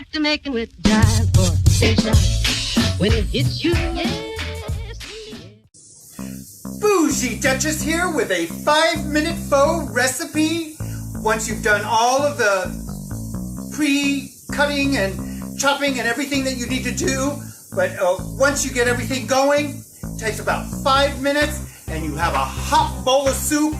get to making with jive or station. When it hits you, yes. Bougie Duchess here with a 5-minute faux recipe. Once you've done all of the pre-cutting and chopping and everything that you need to do, but once you get everything going, it takes about 5 minutes and you have a hot bowl of soup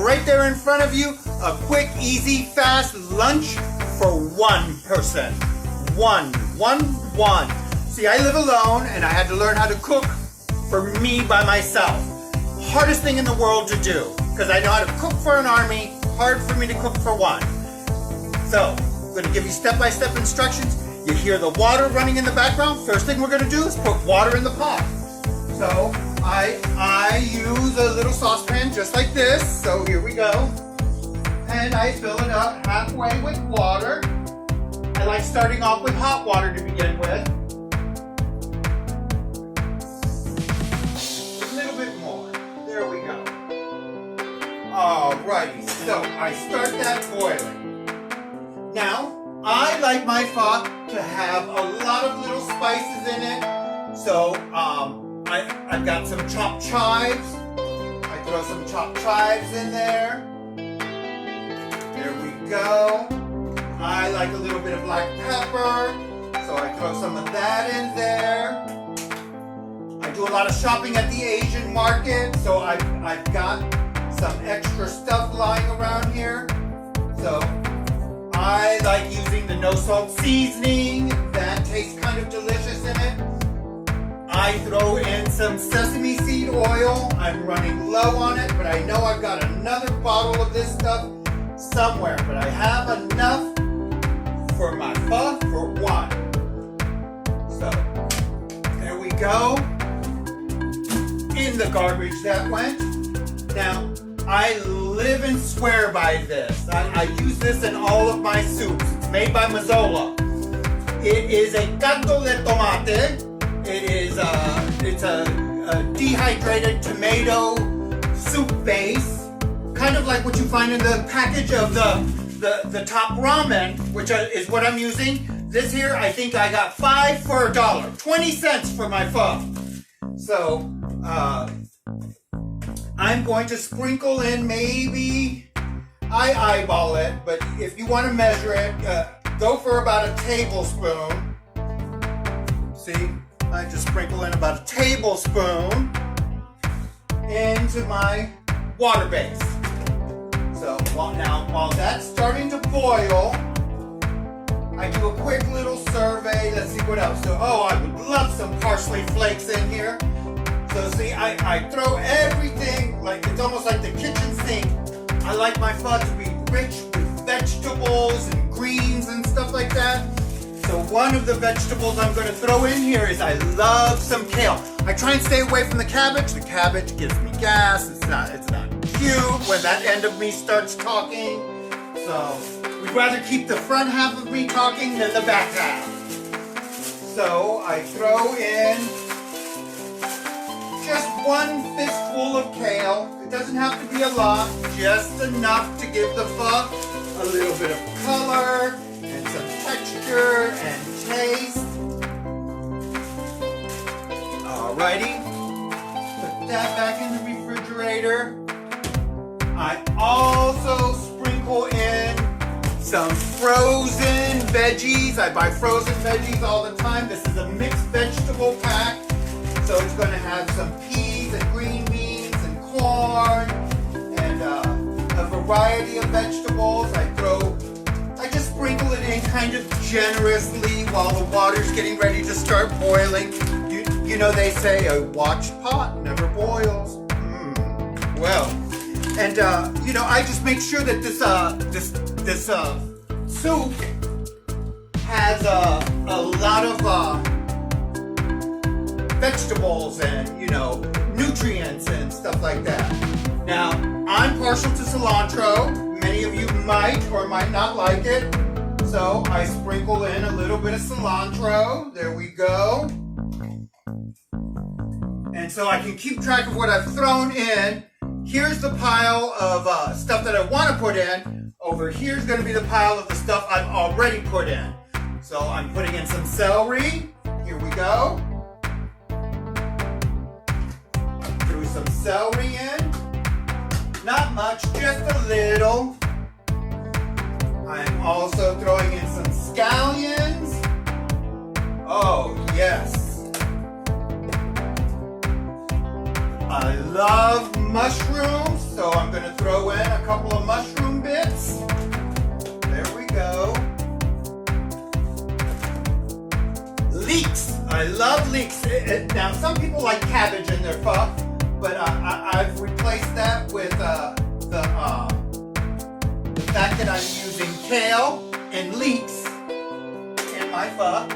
right there in front of you. A quick, easy, fast lunch for one person. One. See, I live alone and I had to learn how to cook for me by myself. Hardest thing in the world to do, because I know how to cook for an army, hard for me to cook for one. So, I'm going to give you step-by-step instructions. You hear the water running in the background. First thing we're going to do is put water in the pot. So, I use a little saucepan just like this. So, here we go. And I fill it up halfway with water. I like starting off with hot water to begin with. Alrighty, so I start that boiling. Now, I like my pho to have a lot of little spices in it. So, I've got some chopped chives. I throw some chopped chives in there. There we go. I like a little bit of black pepper, so I throw some of that in there. I do a lot of shopping at the Asian market, so I've got some extra stuff lying around here. So I like using the no salt seasoning. That tastes kind of delicious in it. I throw in some sesame seed oil. I'm running low on it, but I know I've got another bottle of this stuff somewhere. But I have enough for my pho for one. So there we go. In the garbage that went. Now, I live and swear by this. I use this in all of my soups. It's made by Mazzola. It is a caldo de tomate. It's a dehydrated tomato soup base, kind of like what you find in the package of the top ramen, which is what I'm using. This here, I think I got 5 for $1, 20 cents for my pho. So, I'm going to sprinkle in maybe, I eyeball it, but if you want to measure it, go for about a tablespoon. See, I just sprinkle in about a tablespoon into my water base. So while that's starting to boil, I do a quick little survey. Let's see what else. So, I would love some parsley flakes in here. So see, I throw everything, like it's almost like the kitchen sink. I like my pho to be rich with vegetables and greens and stuff like that. So one of the vegetables I'm going to throw in here is I love some kale. I try and stay away from the cabbage. The cabbage gives me gas. It's not cute when that end of me starts talking. So we'd rather keep the front half of me talking than the back half. So I throw in just one fistful of kale. It doesn't have to be a lot, just enough to give the pho a little bit of color and some texture and taste. Alrighty, put that back in the refrigerator. I also sprinkle in some frozen veggies. I buy frozen veggies all the time. This is a mixed vegetable pack. So it's going to have some peas and green beans and corn and a variety of vegetables. I just sprinkle it in kind of generously while the water's getting ready to start boiling. You know they say a watched pot never boils. Well, and I just make sure that this soup has a lot of vegetables and, nutrients and stuff like that. Now, I'm partial to cilantro. Many of you might or might not like it. So I sprinkle in a little bit of cilantro. There we go. And so I can keep track of what I've thrown in. Here's the pile of stuff that I want to put in. Over here's going to be the pile of the stuff I've already put in. So I'm putting in some celery. Here we go. Threw some celery in. Not much, just a little. I'm also throwing in some scallions. Oh, yes. I love mushrooms, so I'm going to throw in a couple of mushroom bits. There we go. Leeks. I love leeks. Now, some people like cabbage in their pho, but I've replaced that with the fact that I'm using kale and leeks in my pho.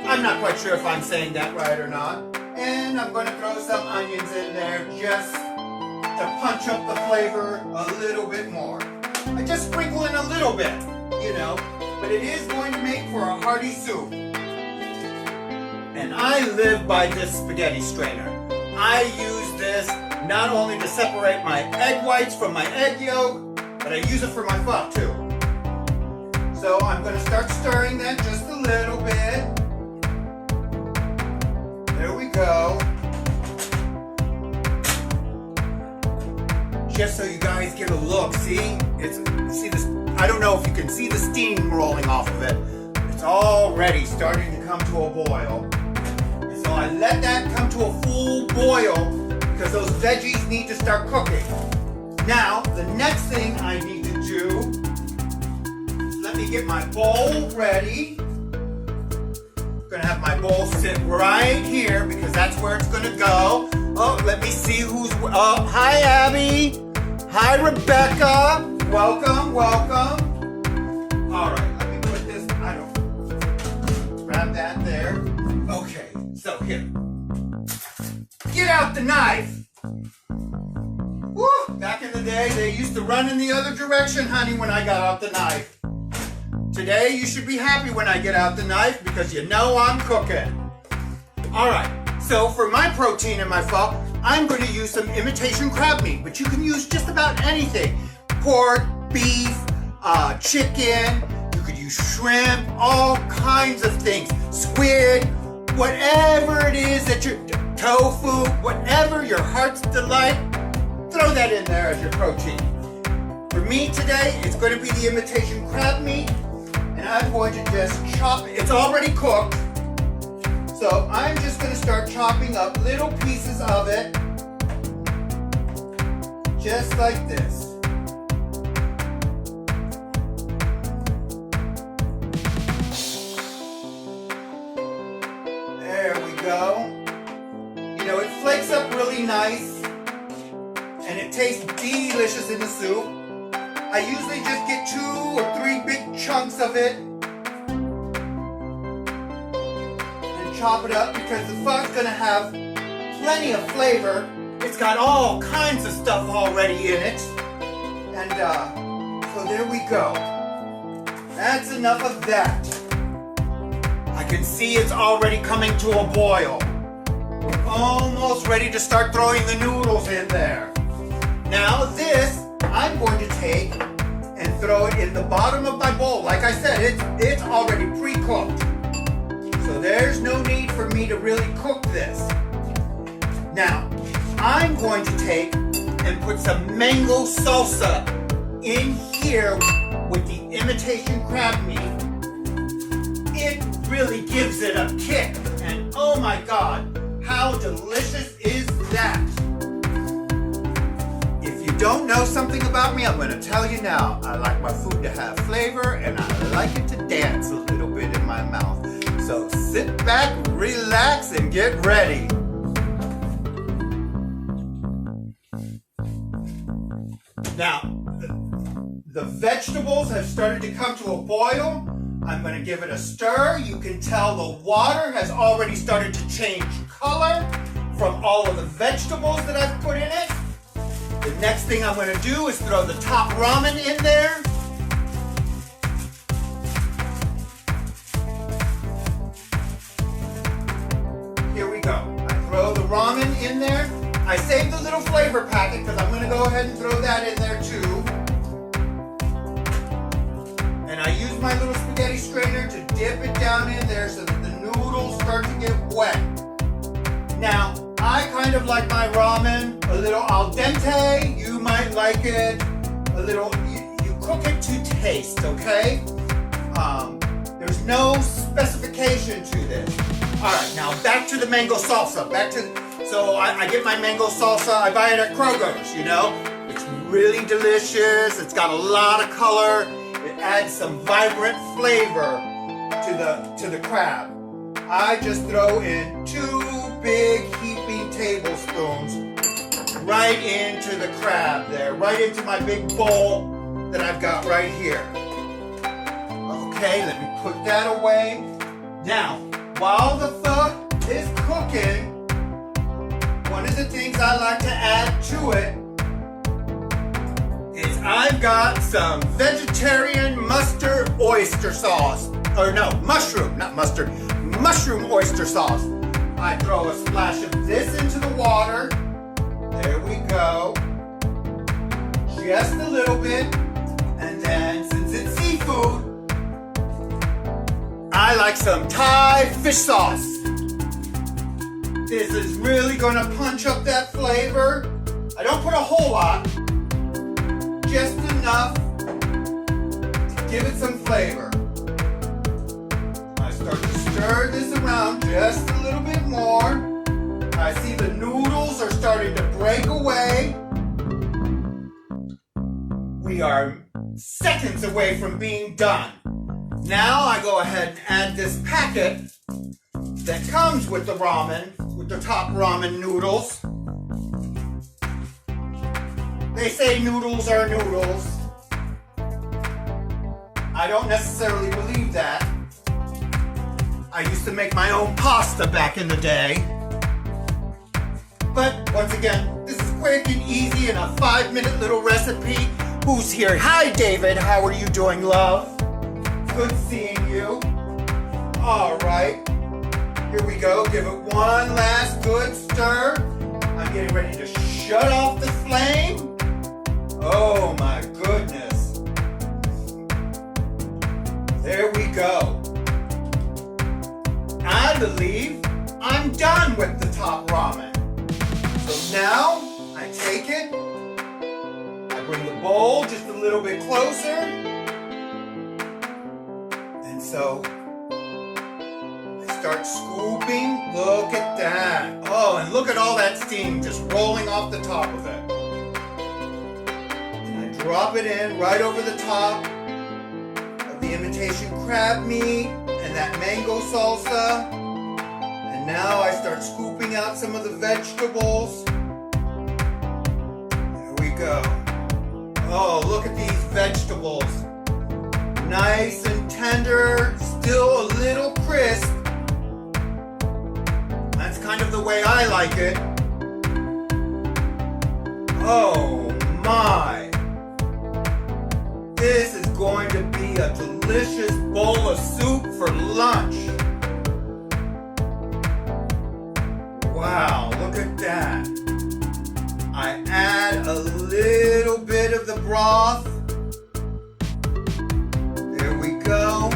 I'm not quite sure if I'm saying that right or not. And I'm going to throw some onions in there just to punch up the flavor a little bit more. I just sprinkle in a little bit, you know, but it is going to make for a hearty soup. And I live by this spaghetti strainer. I use this not only to separate my egg whites from my egg yolk, but I use it for my pho too. So I'm going to start stirring that just a little bit. There we go. Just so you guys get a look, see this. I don't know if you can see the steam rolling off of it. It's already starting to come to a boil. And so I let that come to a full boil because those veggies need to start cooking. Now, the next thing I need to do is let me get my bowl ready. I'm gonna have my bowl sit right here because that's where it's gonna go. Oh, let me see who's, oh, hi Abby. Hi Rebecca. Welcome, welcome. All right, let me put this, grab that there. Okay, so here. Get out the knife. Woo! Back in the day, they used to run in the other direction, honey, when I got out the knife. Today, you should be happy when I get out the knife because you know I'm cooking. All right, so for my protein in my pho, I'm going to use some imitation crab meat, but you can use just about anything. Pork, beef, chicken, you could use shrimp, all kinds of things. Squid, whatever it is that you're, tofu, whatever your heart's delight, throw that in there as your protein. For me today, it's going to be the imitation crab meat, and I'm going to just chop it. It's already cooked, so I'm just going to start chopping up little pieces of it, just like this. There we go. You know, it flakes up really nice. And it tastes delicious in the soup. I usually just get 2 or 3 big chunks of it and chop it up because the pho's gonna have plenty of flavor. It's got all kinds of stuff already in it. And so there we go. That's enough of that. I can see it's already coming to a boil. We're almost ready to start throwing the noodles in there. Now this, I'm going to take and throw it in the bottom of my bowl. Like I said, it's already pre-cooked. So there's no need for me to really cook this. Now, I'm going to take and put some mango salsa in here with the imitation crab meat. It really gives it a kick. And oh my God, how delicious is that? Don't know something about me, I'm going to tell you now. I like my food to have flavor and I like it to dance a little bit in my mouth. So sit back, relax, and get ready. Now, the vegetables have started to come to a boil. I'm going to give it a stir. You can tell the water has already started to change color from all of the vegetables that I've put in it. The next thing I'm going to do is throw the top ramen in there. Here we go. I throw the ramen in there. I saved the little flavor packet because I'm going to go ahead and throw that in there too. And I use my little spaghetti strainer to dip it down in there so that the noodles start to get wet. Now, I kind of like my ramen a little al dente. You might like it a little, you cook it to taste, okay? There's no specification to this. All right, now back to the mango salsa. So I get my mango salsa, I buy it at Kroger's, you know? It's really delicious, it's got a lot of color, it adds some vibrant flavor to the crab. I just throw in 2 big heaping tablespoons right into the crab there, right into my big bowl that I've got right here. Okay, let me put that away. Now, while the pho is cooking, one of the things I like to add to it is I've got some vegetarian mustard oyster sauce. Or no, mushroom, not mustard, mushroom oyster sauce. I throw a splash of this into the water. There we go. Just a little bit. And then, since it's seafood, I like some Thai fish sauce. This is really gonna punch up that flavor. I don't put a whole lot, just enough to give it some flavor. I start to stir this around just a little bit more. I see the noodles are starting to break away. We are seconds away from being done. Now I go ahead and add this packet that comes with the ramen, with the top ramen noodles. They say noodles are noodles. I don't necessarily believe that. I used to make my own pasta back in the day. But once again, this is quick and easy and a 5-minute little recipe. Who's here? Hi, David. How are you doing, love? Good seeing you. All right. Here we go. Give it one last good stir. I'm getting ready to shut off the flame. Oh my goodness. There we go. I believe I'm done with the top ramen. So now I take it. I bring the bowl just a little bit closer. And so I start scooping. Look at that. Oh, and look at all that steam just rolling off the top of it. And I drop it in right over the top of the imitation crab meat and that mango salsa. And now I start scooping out some of the vegetables. There we go. Oh, look at these vegetables. Nice and tender, still a little crisp. That's kind of the way I like it. Oh my. This is going to be a delicious bowl of soup for lunch. Wow, look at that. I add a little bit of the broth. There we go.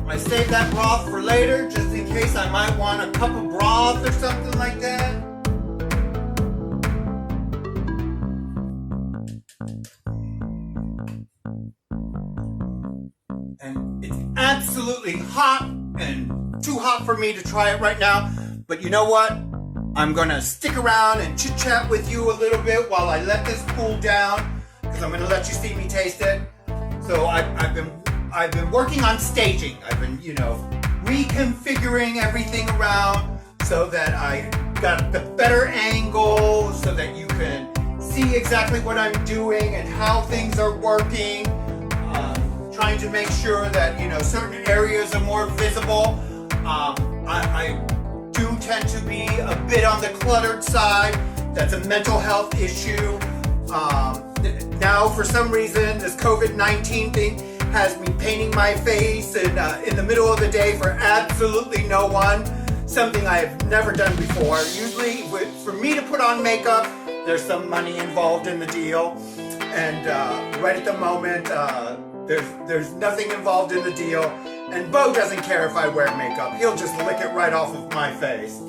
I save that broth for later, just in case I might want a cup of broth or something like that. And it's absolutely hot and too hot for me to try it right now. But you know what? I'm gonna stick around and chit chat with you a little bit while I let this cool down, because I'm gonna let you see me taste it. So I've been working on staging. I've been, reconfiguring everything around so that I got the better angle, so that you can see exactly what I'm doing and how things are working. Trying to make sure that certain areas are more visible. I do tend to be a bit on the cluttered side. That's a mental health issue. Now, for some reason, this COVID-19 thing has me painting my face in the middle of the day for absolutely no one. Something I have never done before. Usually, for me to put on makeup, there's some money involved in the deal. And right at the moment, there's nothing involved in the deal. And Bo doesn't care if I wear makeup. He'll just lick it right off of my face.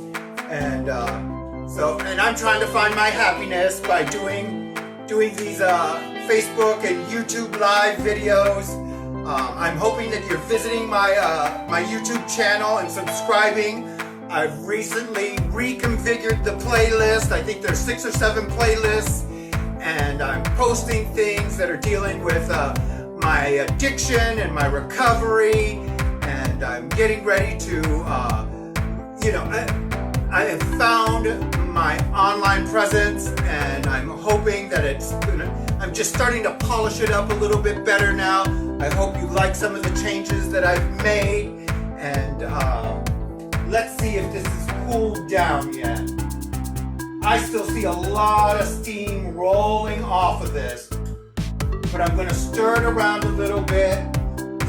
And and I'm trying to find my happiness by doing these Facebook and YouTube live videos. I'm hoping that you're visiting my YouTube channel and subscribing. I've recently reconfigured the playlist. I think there's 6 or 7 playlists, and I'm posting things that are dealing with my addiction and my recovery, and I'm getting ready to, I have found my online presence, and I'm hoping that I'm just starting to polish it up a little bit better now. I hope you like some of the changes that I've made, and let's see if this is cooled down yet. I still see a lot of steam rolling off of this, but I'm going to stir it around a little bit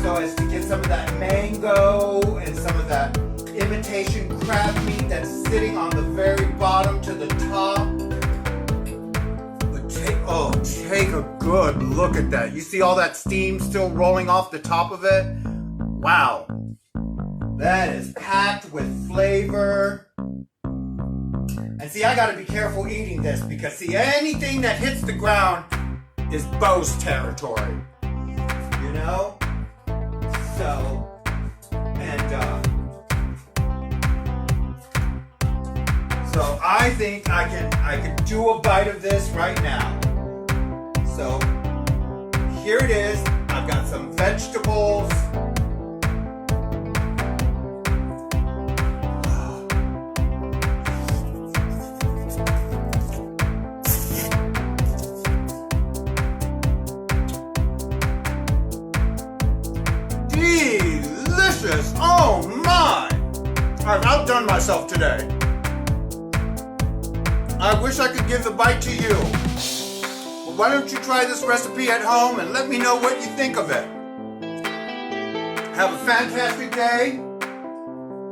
so as to get some of that mango and some of that imitation crab meat that's sitting on the very bottom to the top. But take a good look at that. You see all that steam still rolling off the top of it? Wow. That is packed with flavor. And see, I gotta be careful eating this because see, anything that hits the ground is Bo's territory. You know? So I think I can do a bite of this right now. So here it is. I've got some vegetables. Delicious! Oh my! I've outdone myself today. I wish I could give the bite to you. But why don't you try this recipe at home and let me know what you think of it. Have a fantastic day.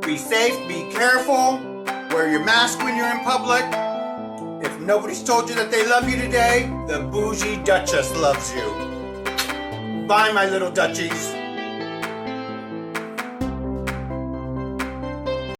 Be safe, be careful. Wear your mask when you're in public. If nobody's told you that they love you today, the Bougie Duchess loves you. Bye, my little duchies.